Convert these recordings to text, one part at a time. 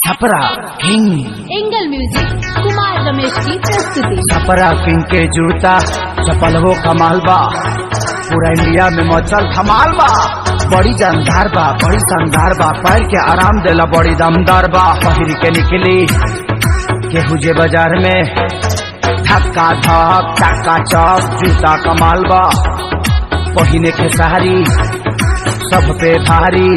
Chhapra king angle music Kumar Ramesh की प्रस्तुति। Chhapra king के जूता चपल हो कमाल बा, पूरा इंडिया में मचल धमाल बा। बड़ी जानदार बा, बड़ी शानदार बा, पैर के आराम देला बड़ी दमदार बा। पहिर के निकली केहू जे बाजार में धक्का धक चक्का चक जूता कमाल बा। पहिने के सहारी सब पे भारी,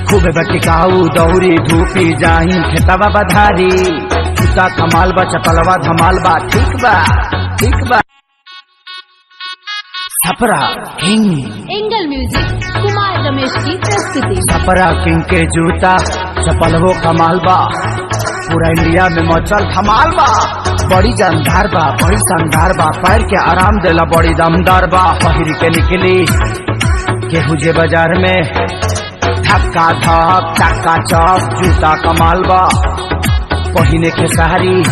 खूब बटिकाऊ दौरी धूपी जाही खेतवा बधारी। जूता कमाल बा, चपलवा धमाल बा, ठीक बा ठीक बा। Chhapra king angle music Kumar Ramesh की प्रस्तुति। छपरा किंग के जूता चपल हो कमाल बा, पूरा इंडिया में मचल धमाल बा। बड़ी जानदार बा, बड़ी शानदार बा, पैर के आराम देला बड़ी दमदार बा। पहिर के निकली केहू जे बाजार में धक्का धक चक्का चक जूता कमाल बा। पहिने के सहारी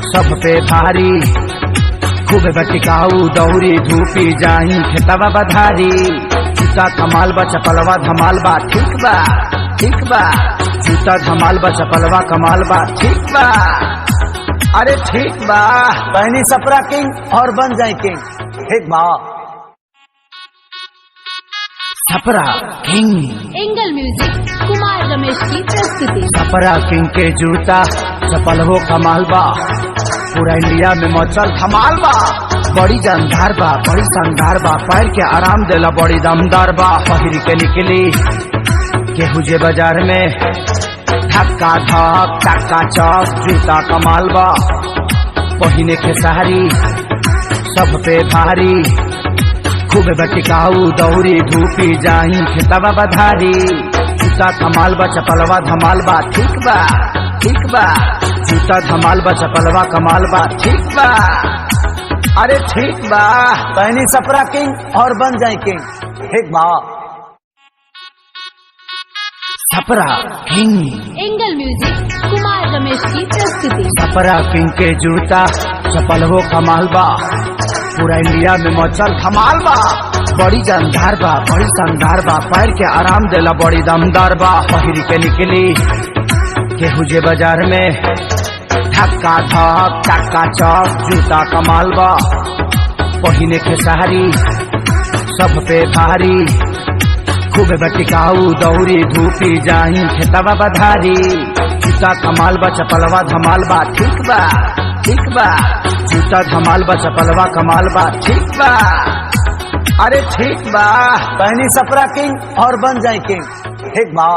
सब पे भारी, खूब बटिकाऊ दौरी धूपी जाही खेतवा बधारी। जूता कमाल बा, चपलवा धमाल बा, ठीक बा ठीक बा। जूता धमाल बा, चपलवा कमाल बा, ठीक बा। अरे ठीक बा, पहनी छपरा किंग और बन जाए किंग, ठीक बा। Chhapra king angle music Kumar Ramesh की प्रस्तुति। छपरा किंग के जूता चपल हो कमाल बा, पूरा इंडिया में मचल धमाल बा। बड़ी जानदार बा, बड़ी शानदार बा, पैर के आराम देला बड़ी दमदार बा। पहिर के निकली केहू जे बाजार में धक्का धक चक्का चक जूता कमाल बा। पहिने के सहारी सब पे भारी, खूब बटिकाऊ दौरी धूपी जाही खेतवा बधारी। जूता कमाल बा, चपलवा धमाल बा, ठीक बा ठीक बा। जूता धमाल बा, चपलवा कमाल बा, ठीक बा। अरे ठीक बा, पहनी छपरा किंग और बन जाए किंग, ठीक बा। Chhapra king angle music Kumar Ramesh की प्रस्तुति। छपरा किंग के जूता चपल हो कमाल बा, पूरा इंडिया में मचल धमाल बा। बड़ी जानदार बा, बड़ी शानदार बा, पैर के आराम देला बड़ी दमदार बा। पहिर के निकली केहू जे बाजार में धक्का धक चक्का चक जूता कमाल बा। पहिने के सहारी सब पे भारी, खूब बटिकाऊ दौरी धूपी जाही खेतवा बधारी। जूता कमाल बा, चपलवा धमाल बा, ठीक बा ठीक बा। जूता धमाल बा, चपलवा कमाल बा, ठीक बा। अरे ठीक बा, पहनी छपरा किंग और बन जाए किंग, ठीक बा।